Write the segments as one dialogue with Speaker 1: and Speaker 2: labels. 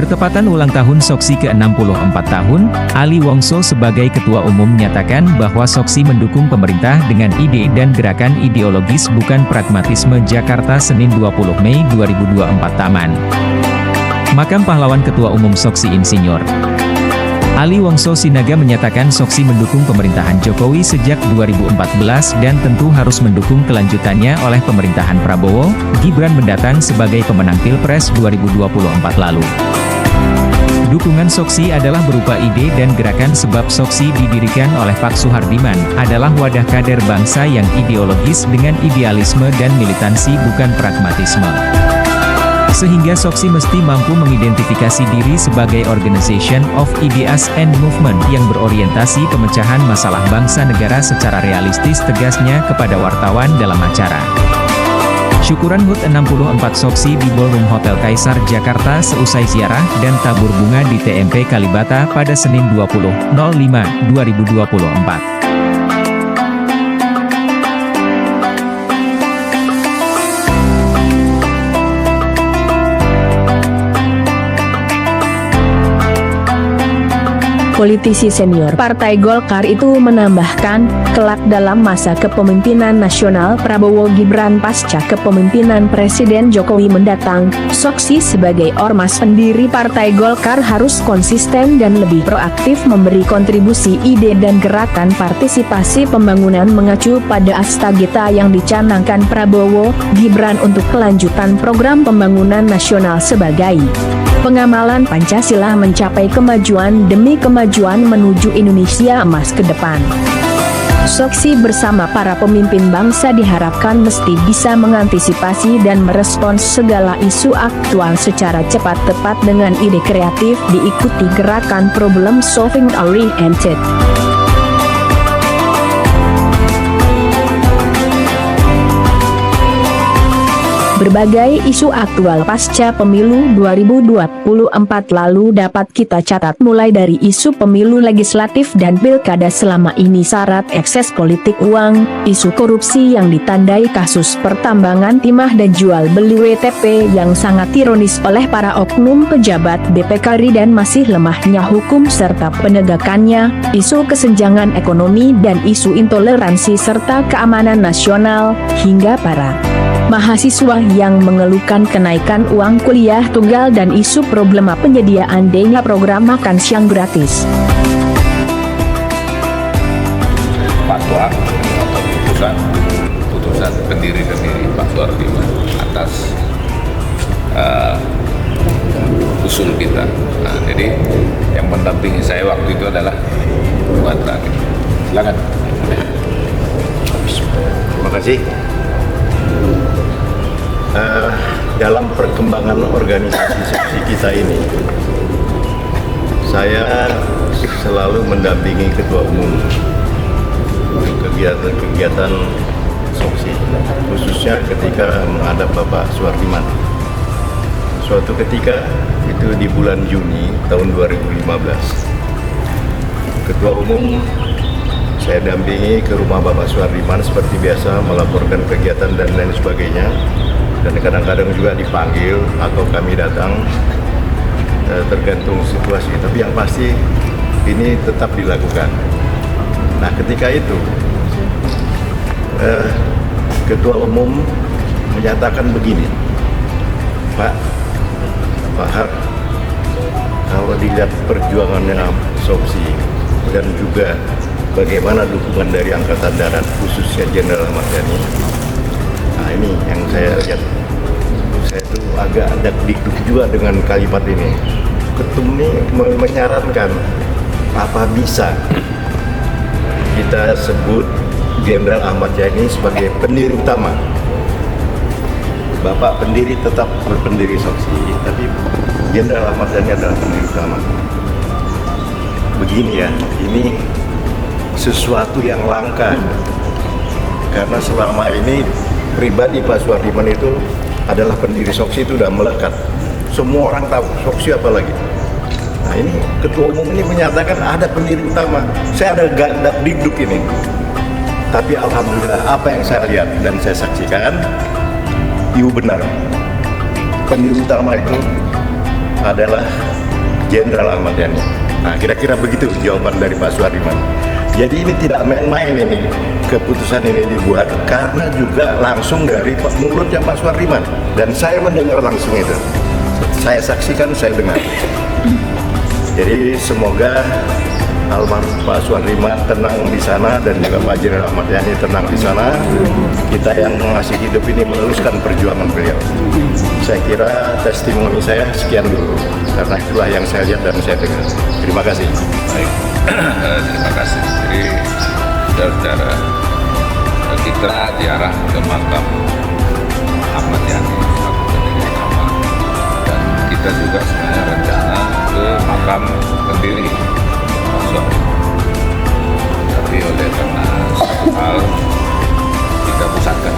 Speaker 1: Bertepatan ulang tahun Soksi ke-64 tahun, Ali Wongso sebagai Ketua Umum menyatakan bahwa Soksi mendukung pemerintah dengan ide dan gerakan ideologis bukan pragmatisme. Jakarta, Senin 20 Mei 2024. Taman Makam Pahlawan Ketua Umum Soksi Insinyur Ali Wongso Sinaga menyatakan Soksi mendukung pemerintahan Jokowi sejak 2014 dan tentu harus mendukung kelanjutannya oleh pemerintahan Prabowo, Gibran mendatang sebagai pemenang Pilpres 2024 lalu. Dukungan Soksi adalah berupa ide dan gerakan sebab Soksi didirikan oleh Pak Suhardiman, adalah wadah kader bangsa yang ideologis dengan idealisme dan militansi bukan pragmatisme. Sehingga Soksi mesti mampu mengidentifikasi diri sebagai organization of ideas and movement yang berorientasi pemecahan masalah bangsa negara secara realistis, tegasnya kepada wartawan dalam acara Syukuran HUT 64 Soksi di Ballroom Hotel Kaisar Jakarta seusai ziarah dan tabur bunga di TMP Kalibata pada Senin 20.05.2024.
Speaker 2: Politisi senior Partai Golkar itu menambahkan, kelak dalam masa kepemimpinan nasional Prabowo Gibran pasca kepemimpinan Presiden Jokowi mendatang, Soksi sebagai ormas pendiri Partai Golkar harus konsisten dan lebih proaktif memberi kontribusi ide dan gerakan partisipasi pembangunan mengacu pada astagita yang dicanangkan Prabowo Gibran untuk kelanjutan program pembangunan nasional sebagai pengamalan Pancasila mencapai kemajuan demi kemajuan menuju Indonesia emas ke depan. Soksi bersama para pemimpin bangsa diharapkan mesti bisa mengantisipasi dan merespons segala isu aktual secara cepat tepat dengan ide kreatif, diikuti gerakan problem solving oriented. Berbagai isu aktual pasca pemilu 2024 lalu dapat kita catat, mulai dari isu pemilu legislatif dan pilkada selama ini syarat ekses politik uang, isu korupsi yang ditandai kasus pertambangan timah dan jual beli WTP yang sangat ironis oleh para oknum pejabat BPKRI dan masih lemahnya hukum serta penegakannya, isu kesenjangan ekonomi dan isu intoleransi serta keamanan nasional, hingga para mahasiswa yang mengeluhkan kenaikan uang kuliah tunggal dan isu problema penyediaan dana program makan siang gratis.
Speaker 3: Fatwa atau putusan pendiri Pak Suhardiman atas usul kita. Nah, jadi yang mendampingi saya waktu itu adalah Buatan. Silakan.
Speaker 4: Terima kasih. Dalam perkembangan organisasi Soksi kita ini, saya selalu mendampingi Ketua Umum kegiatan-kegiatan Soksi, khususnya ketika menghadap Bapak Suhardiman. Suatu ketika, itu di bulan Juni tahun 2015, Ketua Umum saya dampingi ke rumah Bapak Suhardiman seperti biasa, melaporkan kegiatan dan lain sebagainya. Dan kadang-kadang juga dipanggil atau kami datang, tergantung situasi, tapi yang pasti ini tetap dilakukan. Nah, ketika itu Ketua Umum menyatakan begini, Pak Har, kalau dilihat perjuangannya Soksi dan juga bagaimana dukungan dari Angkatan Darat khususnya Jenderal Ahmad Yani, nah ini yang saya lihat, saya tuh agak ada dikduk juga dengan kalimat ini. Ketum ini menyarankan, apa bisa kita sebut Jenderal Ahmad Yani sebagai pendiri utama. Bapak pendiri tetap berpendiri Soksi, tapi Jenderal Ahmad Yani adalah pendiri utama. Begini ya, ini sesuatu yang langka, karena selama ini pribadi Pak Suhardiman itu adalah pendiri Soksi, itu udah melekat. Semua orang tahu Soksi apa lagi. Nah, ini Ketua Umum ini menyatakan ada pendiri utama. Saya ada gak dikduk ini. Tapi alhamdulillah apa yang saya lihat dan saya saksikan, itu benar. Pendiri utama itu adalah Jenderal Ahmad Yani. Nah, kira-kira begitu jawaban dari Pak Suhardiman. Jadi ini tidak main-main ini, keputusan ini dibuat karena juga langsung dari mulutnya Pak Suhardiman. Dan saya mendengar langsung itu. Saya saksikan, saya dengar. Jadi semoga almarhum Pak Suhardiman tenang di sana dan juga Pak Jenderal Ahmad Yani tenang di sana. Kita yang masih hidup ini meneruskan perjuangan beliau. Saya kira testimoni saya sekian dulu, karena itulah yang saya lihat dan saya dengar. Terima kasih.
Speaker 3: Baik, terima kasih. Jadi saudara-saudara, kita diarah ke makam Ahmad Yani selaku pendiri agama, dan kita juga sebenarnya rencana ke makam pendiri Pak Suhardiman. Tapi oleh karena satu hal kita pusatkan,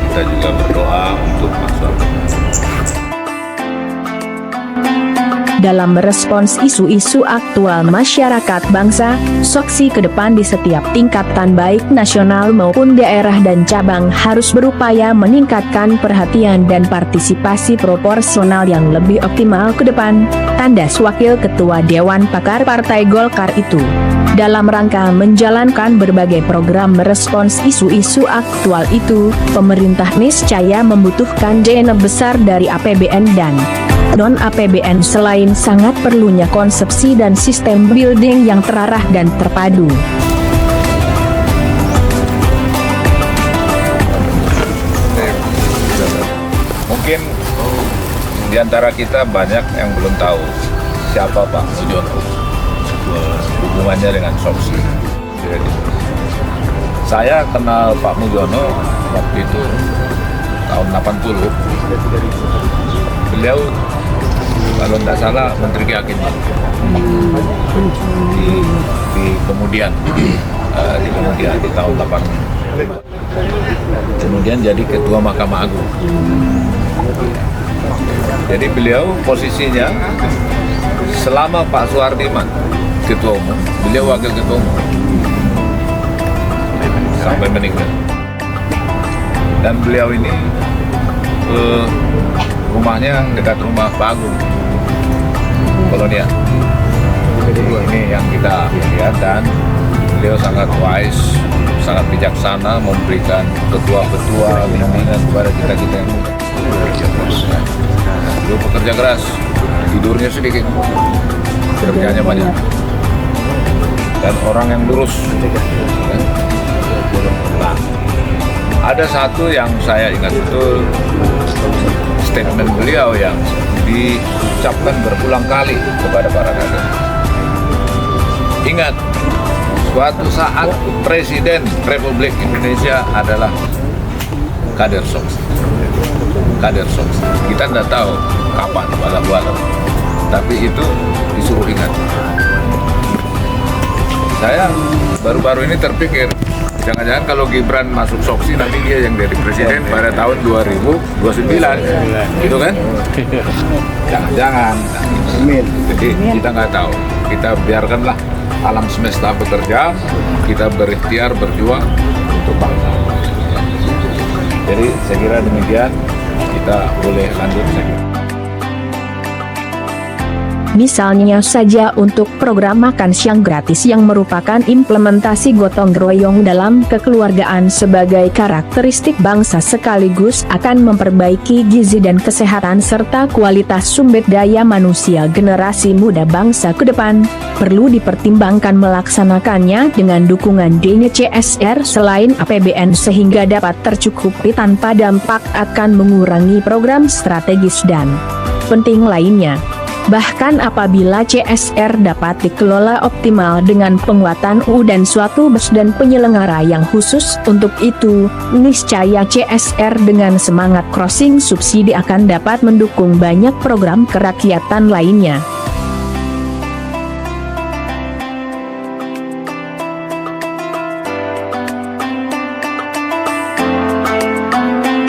Speaker 3: kita juga berdoa untuk Pak Suhardiman.
Speaker 2: Dalam merespons isu-isu aktual masyarakat bangsa, Soksi ke depan di setiap tingkatan baik nasional maupun daerah dan cabang harus berupaya meningkatkan perhatian dan partisipasi proporsional yang lebih optimal ke depan, tandas Wakil Ketua Dewan Pakar Partai Golkar itu. Dalam rangka menjalankan berbagai program merespons isu-isu aktual itu, pemerintah niscaya membutuhkan dana besar dari APBN dan non-APBN selain sangat perlunya konsepsi dan sistem building yang terarah dan terpadu.
Speaker 3: Mungkin di antara kita banyak yang belum tahu siapa Pak Mujono, hubungannya dengan Soksi. Saya kenal Pak Mujono waktu itu tahun 80. Beliau kalau tidak salah Menteri Kehakiman di kemudian di tahun 80. Kemudian jadi Ketua Mahkamah Agung. Jadi beliau posisinya selama Pak Suhardiman Ketua Umum, beliau Wakil Ketua Umum sampai meninggal. Dan beliau ini rumahnya dekat rumah Pak Agung, Kolonial. Jadi ini yang kita lihat, dan beliau sangat wise, sangat bijaksana, memberikan ketua-ketua bimbingan kepada kita-kita yang muda. Beliau bekerja keras, tidurnya sedikit, kerjanya banyak, dan orang yang lurus. Nah, ada satu yang saya ingat betul, statement beliau yang diucapkan berulang kali kepada para kader. Ingat, suatu saat Presiden Republik Indonesia adalah kader Soksi. Kader Soksi. Kita tidak tahu kapan, walau-walau. Tapi itu disuruh ingat. Saya baru-baru ini terpikir, jangan-jangan kalau Gibran masuk Soksi nanti dia yang jadi presiden pada tahun 2029, gitu kan? Jangan-jangan. Jadi kita nggak tahu. Kita biarkanlah alam semesta bekerja, kita berikhtiar, berjuang untuk bangsa. Jadi saya kira demikian, kita boleh lanjut.
Speaker 2: Misalnya saja untuk program makan siang gratis yang merupakan implementasi gotong royong dalam kekeluargaan sebagai karakteristik bangsa sekaligus akan memperbaiki gizi dan kesehatan serta kualitas sumber daya manusia generasi muda bangsa ke depan, perlu dipertimbangkan melaksanakannya dengan dukungan dana CSR selain APBN sehingga dapat tercukupi tanpa dampak akan mengurangi program strategis dan penting lainnya. Bahkan apabila CSR dapat dikelola optimal dengan penguatan UU dan suatu BES dan penyelenggara yang khusus untuk itu, niscaya CSR dengan semangat crossing subsidi akan dapat mendukung banyak program kerakyatan lainnya.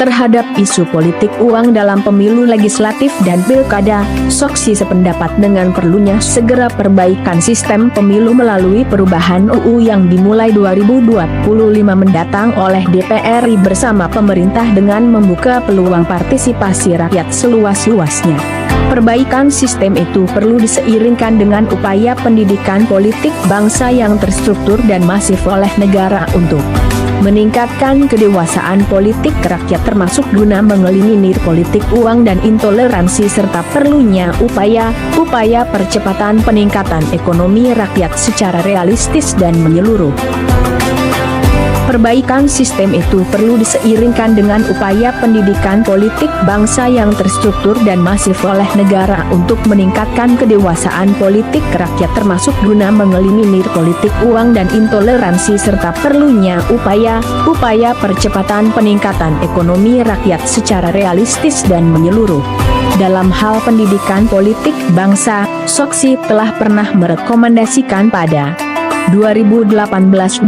Speaker 2: Terhadap isu politik uang dalam pemilu legislatif dan pilkada, Soksi sependapat dengan perlunya segera perbaikan sistem pemilu melalui perubahan UU yang dimulai 2025 mendatang oleh DPR RI bersama pemerintah dengan membuka peluang partisipasi rakyat seluas-luasnya. Perbaikan sistem itu perlu diseiringkan dengan upaya pendidikan politik bangsa yang terstruktur dan masif oleh negara untuk meningkatkan kedewasaan politik rakyat termasuk guna mengeliminir politik uang dan intoleransi serta perlunya upaya percepatan peningkatan ekonomi rakyat secara realistis dan menyeluruh. Perbaikan sistem itu perlu diseiringkan dengan upaya pendidikan politik bangsa yang terstruktur dan masif oleh negara untuk meningkatkan kedewasaan politik rakyat termasuk guna mengeliminir politik uang dan intoleransi serta perlunya upaya percepatan peningkatan ekonomi rakyat secara realistis dan menyeluruh. Dalam hal pendidikan politik bangsa, Soksi telah pernah merekomendasikan pada 2018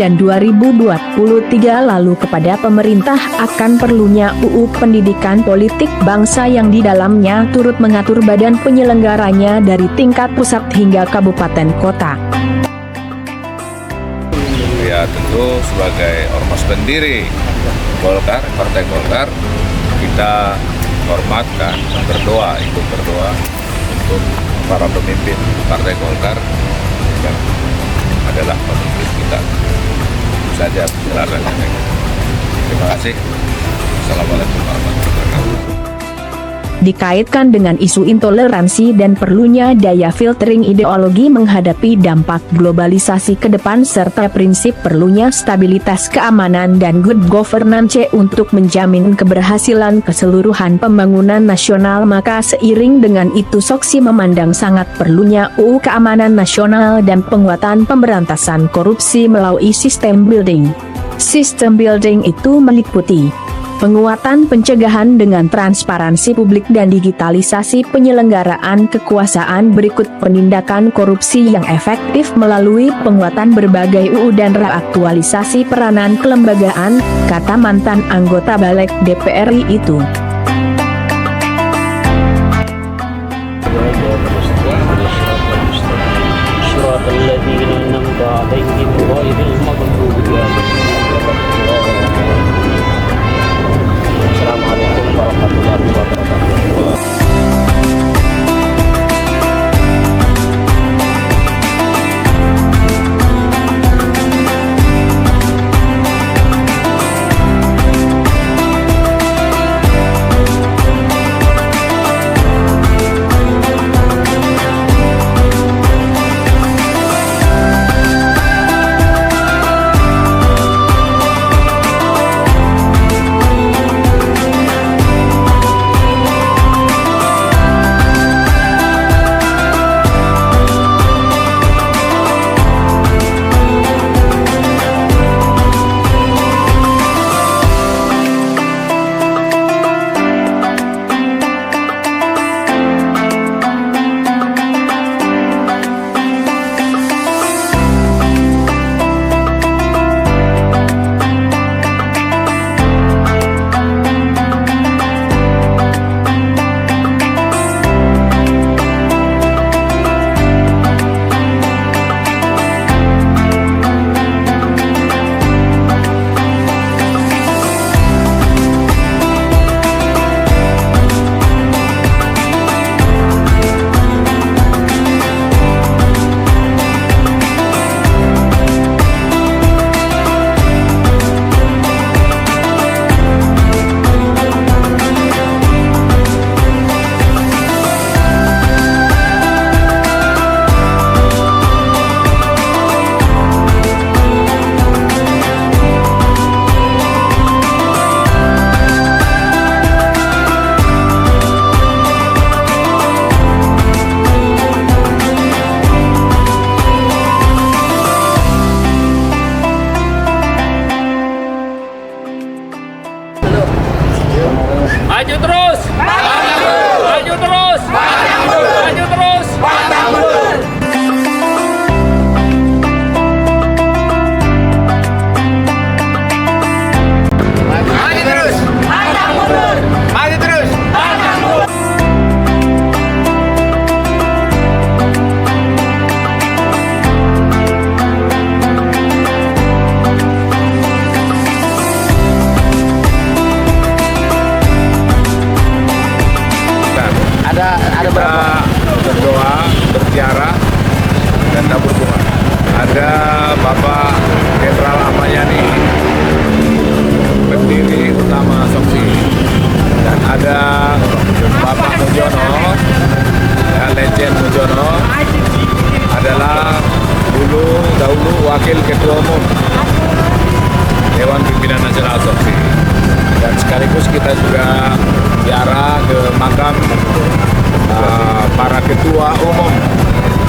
Speaker 2: dan 2023 lalu kepada pemerintah akan perlunya UU Pendidikan Politik Bangsa yang di dalamnya turut mengatur badan penyelenggaranya dari tingkat pusat hingga kabupaten kota.
Speaker 3: Ya tentu sebagai ormas pendiri Golkar, Partai Golkar, kita hormatkan, ikut berdoa untuk para pemimpin Partai Golkar yang adalah pemimpin kita. Itu saja penjelasannya. Terima kasih. Assalamualaikum warahmatullahi wabarakatuh.
Speaker 2: Dikaitkan dengan isu intoleransi dan perlunya daya filtering ideologi menghadapi dampak globalisasi ke depan serta prinsip perlunya stabilitas keamanan dan good governance untuk menjamin keberhasilan keseluruhan pembangunan nasional, maka seiring dengan itu Soksi memandang sangat perlunya UU Keamanan Nasional dan penguatan pemberantasan korupsi melalui sistem building. Sistem building itu meliputi penguatan pencegahan dengan transparansi publik dan digitalisasi penyelenggaraan kekuasaan. Berikut penindakan korupsi yang efektif melalui penguatan berbagai UU dan reaktualisasi peranan kelembagaan, kata mantan anggota Balik DPR RI itu.
Speaker 5: Assalamualaikum warahmatullahi wabarakatuh.
Speaker 3: Bapak Jenderal Ahmad Yani, pendiri utama Soksi, dan ada Bapak Mujono, ya, Legend Mujono adalah dahulu Wakil Ketua Umum Dewan Pimpinan Nasional Soksi, dan sekaligus kita juga ziarah ke makam para Ketua Umum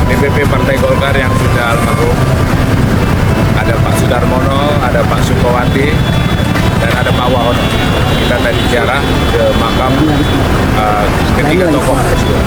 Speaker 3: DPP Partai Golkar yang sudah almarhum. Ada Pak Sudarmono, ada Pak Sukowati, dan ada Pak Wahono. Kita tadi ziarah ke makam ketiga tokoh tersebut.